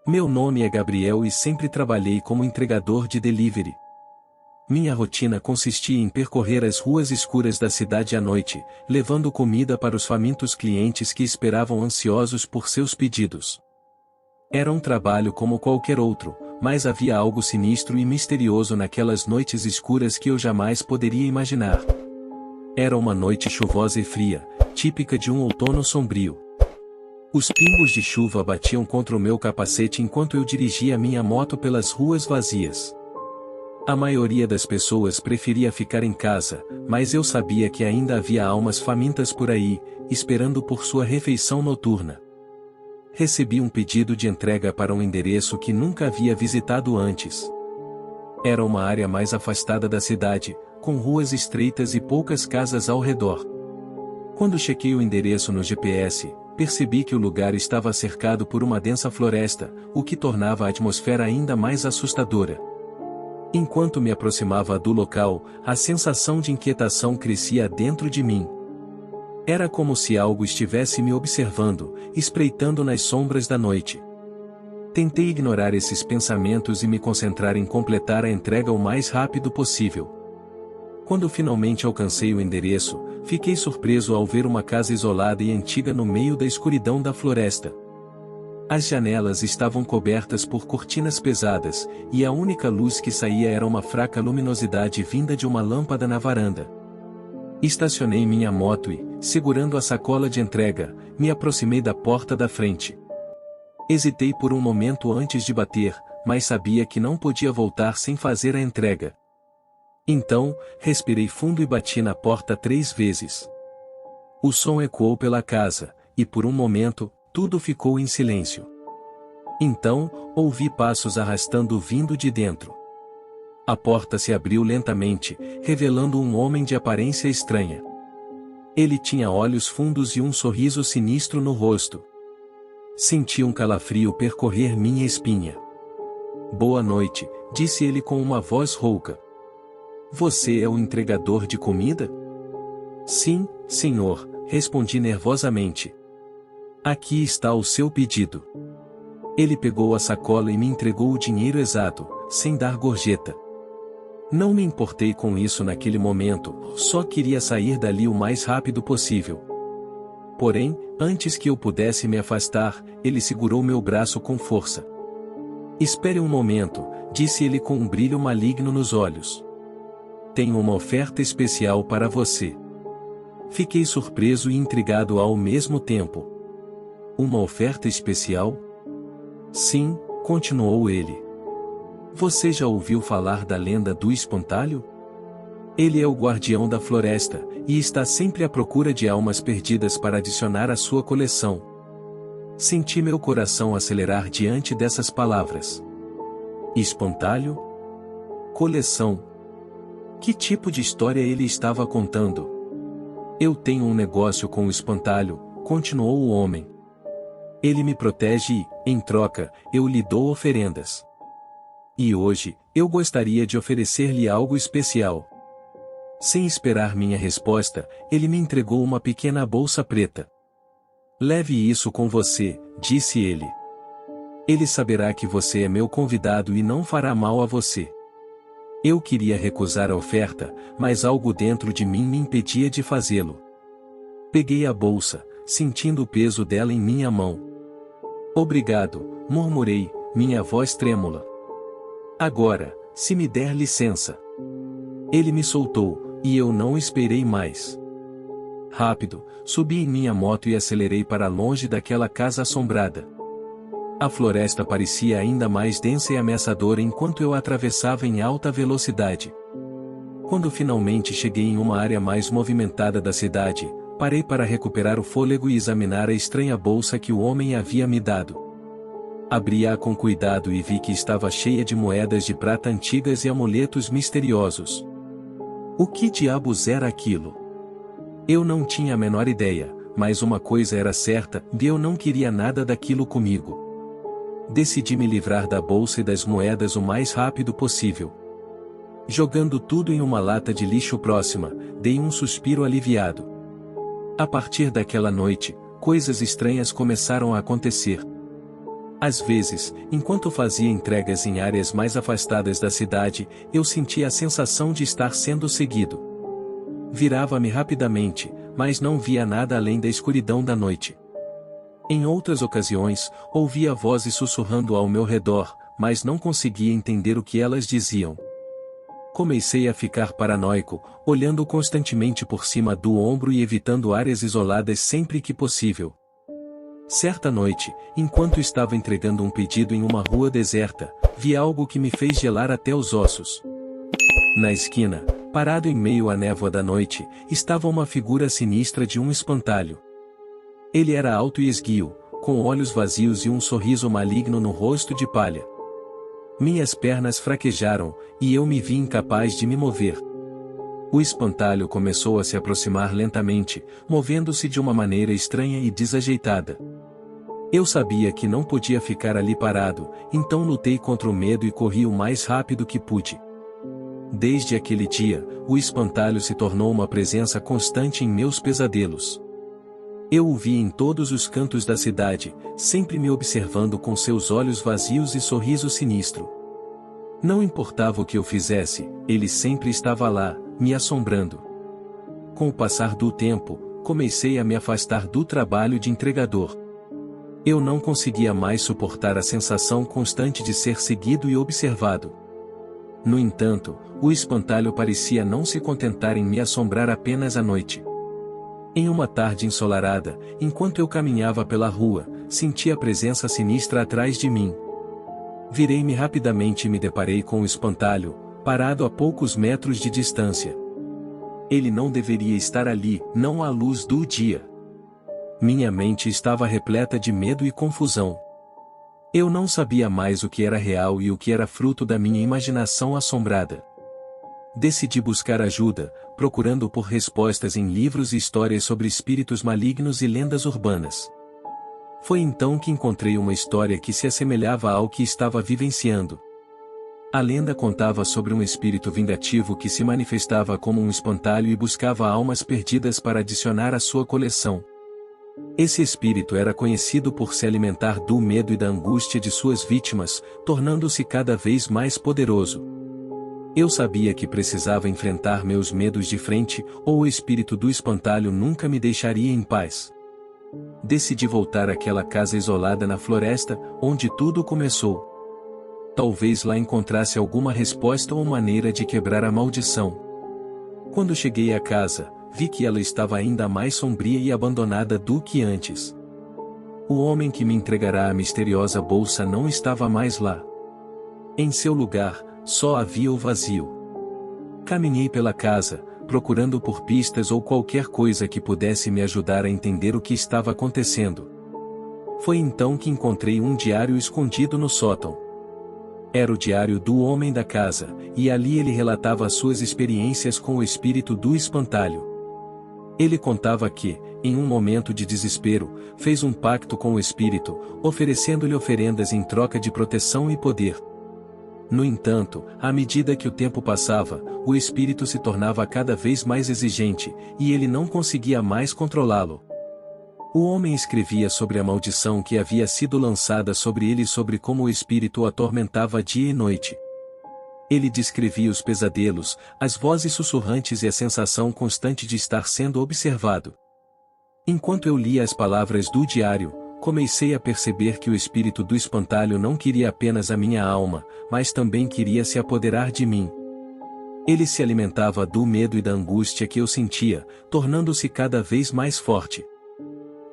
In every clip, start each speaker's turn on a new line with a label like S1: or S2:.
S1: Meu nome é Gabriel e sempre trabalhei como entregador de delivery. Minha rotina consistia em percorrer as ruas escuras da cidade à noite, levando comida para os famintos clientes que esperavam ansiosos por seus pedidos. Era um trabalho como qualquer outro, mas havia algo sinistro e misterioso naquelas noites escuras que eu jamais poderia imaginar. Era uma noite chuvosa e fria, típica de um outono sombrio. Os pingos de chuva batiam contra o meu capacete enquanto eu dirigia minha moto pelas ruas vazias. A maioria das pessoas preferia ficar em casa, mas eu sabia que ainda havia almas famintas por aí, esperando por sua refeição noturna. Recebi um pedido de entrega para um endereço que nunca havia visitado antes. Era uma área mais afastada da cidade, com ruas estreitas e poucas casas ao redor. Quando chequei o endereço no GPS, percebi que o lugar estava cercado por uma densa floresta, o que tornava a atmosfera ainda mais assustadora. Enquanto me aproximava do local, a sensação de inquietação crescia dentro de mim. Era como se algo estivesse me observando, espreitando nas sombras da noite. Tentei ignorar esses pensamentos e me concentrar em completar a entrega o mais rápido possível. Quando finalmente alcancei o endereço, fiquei surpreso ao ver uma casa isolada e antiga no meio da escuridão da floresta. As janelas estavam cobertas por cortinas pesadas, e a única luz que saía era uma fraca luminosidade vinda de uma lâmpada na varanda. Estacionei minha moto e, segurando a sacola de entrega, me aproximei da porta da frente. Hesitei por um momento antes de bater, mas sabia que não podia voltar sem fazer a entrega. Então, respirei fundo e bati na porta 3 vezes. O som ecoou pela casa, e por um momento, tudo ficou em silêncio. Então, ouvi passos arrastando vindo de dentro. A porta se abriu lentamente, revelando um homem de aparência estranha. Ele tinha olhos fundos e um sorriso sinistro no rosto. Senti um calafrio percorrer minha espinha. "Boa noite", disse ele com uma voz rouca. "Você é o entregador de comida?" "Sim, senhor", respondi nervosamente. "Aqui está o seu pedido." Ele pegou a sacola e me entregou o dinheiro exato, sem dar gorjeta. Não me importei com isso naquele momento, só queria sair dali o mais rápido possível. Porém, antes que eu pudesse me afastar, ele segurou meu braço com força. "Espere um momento", disse ele com um brilho maligno nos olhos. "Tenho uma oferta especial para você." Fiquei surpreso e intrigado ao mesmo tempo. "Uma oferta especial?" "Sim", continuou ele. "Você já ouviu falar da lenda do espantalho? Ele é o guardião da floresta, e está sempre à procura de almas perdidas para adicionar à sua coleção." Senti meu coração acelerar diante dessas palavras. Espantalho? Coleção? Que tipo de história ele estava contando? "Eu tenho um negócio com o espantalho", continuou o homem. "Ele me protege e, em troca, eu lhe dou oferendas. E hoje, eu gostaria de oferecer-lhe algo especial." Sem esperar minha resposta, ele me entregou uma pequena bolsa preta. "Leve isso com você", disse ele. "Ele saberá que você é meu convidado e não fará mal a você." Eu queria recusar a oferta, mas algo dentro de mim me impedia de fazê-lo. Peguei a bolsa, sentindo o peso dela em minha mão. "Obrigado", murmurei, minha voz trêmula. "Agora, se me der licença." Ele me soltou, e eu não esperei mais. Rápido, subi em minha moto e acelerei para longe daquela casa assombrada. A floresta parecia ainda mais densa e ameaçadora enquanto eu atravessava em alta velocidade. Quando finalmente cheguei em uma área mais movimentada da cidade, parei para recuperar o fôlego e examinar a estranha bolsa que o homem havia me dado. Abri-a com cuidado e vi que estava cheia de moedas de prata antigas e amuletos misteriosos. O que diabos era aquilo? Eu não tinha a menor ideia, mas uma coisa era certa, eu não queria nada daquilo comigo. Decidi me livrar da bolsa e das moedas o mais rápido possível. Jogando tudo em uma lata de lixo próxima, dei um suspiro aliviado. A partir daquela noite, coisas estranhas começaram a acontecer. Às vezes, enquanto fazia entregas em áreas mais afastadas da cidade, eu sentia a sensação de estar sendo seguido. Virava-me rapidamente, mas não via nada além da escuridão da noite. Em outras ocasiões, ouvia vozes sussurrando ao meu redor, mas não conseguia entender o que elas diziam. Comecei a ficar paranoico, olhando constantemente por cima do ombro e evitando áreas isoladas sempre que possível. Certa noite, enquanto estava entregando um pedido em uma rua deserta, vi algo que me fez gelar até os ossos. Na esquina, parado em meio à névoa da noite, estava uma figura sinistra de um espantalho. Ele era alto e esguio, com olhos vazios e um sorriso maligno no rosto de palha. Minhas pernas fraquejaram, e eu me vi incapaz de me mover. O espantalho começou a se aproximar lentamente, movendo-se de uma maneira estranha e desajeitada. Eu sabia que não podia ficar ali parado, então lutei contra o medo e corri o mais rápido que pude. Desde aquele dia, o espantalho se tornou uma presença constante em meus pesadelos. Eu o vi em todos os cantos da cidade, sempre me observando com seus olhos vazios e sorriso sinistro. Não importava o que eu fizesse, ele sempre estava lá, me assombrando. Com o passar do tempo, comecei a me afastar do trabalho de entregador. Eu não conseguia mais suportar a sensação constante de ser seguido e observado. No entanto, o espantalho parecia não se contentar em me assombrar apenas à noite. Em uma tarde ensolarada, enquanto eu caminhava pela rua, senti a presença sinistra atrás de mim. Virei-me rapidamente e me deparei com o espantalho, parado a poucos metros de distância. Ele não deveria estar ali, não à luz do dia. Minha mente estava repleta de medo e confusão. Eu não sabia mais o que era real e o que era fruto da minha imaginação assombrada. Decidi buscar ajuda, procurando por respostas em livros e histórias sobre espíritos malignos e lendas urbanas. Foi então que encontrei uma história que se assemelhava ao que estava vivenciando. A lenda contava sobre um espírito vingativo que se manifestava como um espantalho e buscava almas perdidas para adicionar à sua coleção. Esse espírito era conhecido por se alimentar do medo e da angústia de suas vítimas, tornando-se cada vez mais poderoso. Eu sabia que precisava enfrentar meus medos de frente, ou o espírito do espantalho nunca me deixaria em paz. Decidi voltar àquela casa isolada na floresta, onde tudo começou. Talvez lá encontrasse alguma resposta ou maneira de quebrar a maldição. Quando cheguei à casa, vi que ela estava ainda mais sombria e abandonada do que antes. O homem que me entregará a misteriosa bolsa não estava mais lá. Em seu lugar, só havia o vazio. Caminhei pela casa, procurando por pistas ou qualquer coisa que pudesse me ajudar a entender o que estava acontecendo. Foi então que encontrei um diário escondido no sótão. Era o diário do homem da casa, e ali ele relatava suas experiências com o espírito do espantalho. Ele contava que, em um momento de desespero, fez um pacto com o espírito, oferecendo-lhe oferendas em troca de proteção e poder. No entanto, à medida que o tempo passava, o espírito se tornava cada vez mais exigente, e ele não conseguia mais controlá-lo. O homem escrevia sobre a maldição que havia sido lançada sobre ele e sobre como o espírito o atormentava dia e noite. Ele descrevia os pesadelos, as vozes sussurrantes e a sensação constante de estar sendo observado. Enquanto eu lia as palavras do diário, comecei a perceber que o espírito do espantalho não queria apenas a minha alma, mas também queria se apoderar de mim. Ele se alimentava do medo e da angústia que eu sentia, tornando-se cada vez mais forte.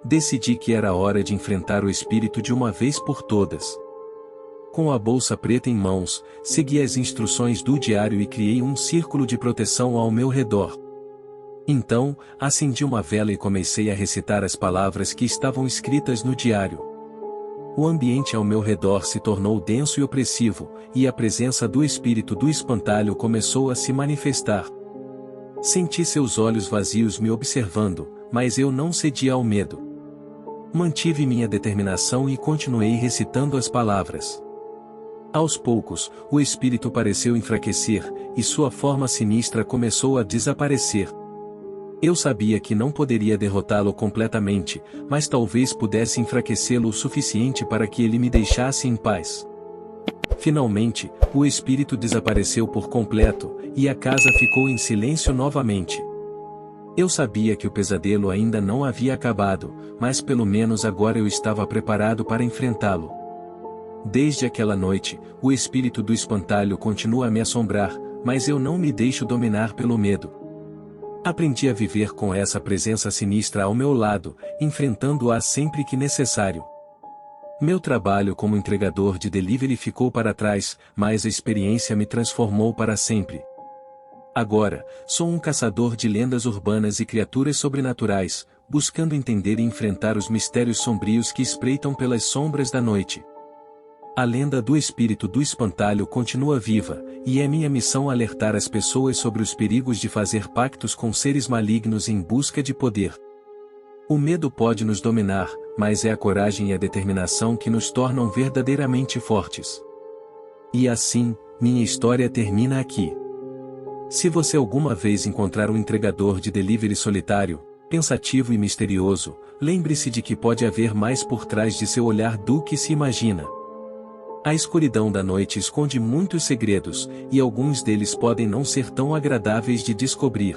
S1: Decidi que era hora de enfrentar o espírito de uma vez por todas. Com a bolsa preta em mãos, segui as instruções do diário e criei um círculo de proteção ao meu redor. Então, acendi uma vela e comecei a recitar as palavras que estavam escritas no diário. O ambiente ao meu redor se tornou denso e opressivo, e a presença do espírito do espantalho começou a se manifestar. Senti seus olhos vazios me observando, mas eu não cedi ao medo. Mantive minha determinação e continuei recitando as palavras. Aos poucos, o espírito pareceu enfraquecer, e sua forma sinistra começou a desaparecer. Eu sabia que não poderia derrotá-lo completamente, mas talvez pudesse enfraquecê-lo o suficiente para que ele me deixasse em paz. Finalmente, o espírito desapareceu por completo, e a casa ficou em silêncio novamente. Eu sabia que o pesadelo ainda não havia acabado, mas pelo menos agora eu estava preparado para enfrentá-lo. Desde aquela noite, o espírito do espantalho continua a me assombrar, mas eu não me deixo dominar pelo medo. Aprendi a viver com essa presença sinistra ao meu lado, enfrentando-a sempre que necessário. Meu trabalho como entregador de delivery ficou para trás, mas a experiência me transformou para sempre. Agora, sou um caçador de lendas urbanas e criaturas sobrenaturais, buscando entender e enfrentar os mistérios sombrios que espreitam pelas sombras da noite. A lenda do espírito do espantalho continua viva, e é minha missão alertar as pessoas sobre os perigos de fazer pactos com seres malignos em busca de poder. O medo pode nos dominar, mas é a coragem e a determinação que nos tornam verdadeiramente fortes. E assim, minha história termina aqui. Se você alguma vez encontrar um entregador de delivery solitário, pensativo e misterioso, lembre-se de que pode haver mais por trás de seu olhar do que se imagina. A escuridão da noite esconde muitos segredos, e alguns deles podem não ser tão agradáveis de descobrir.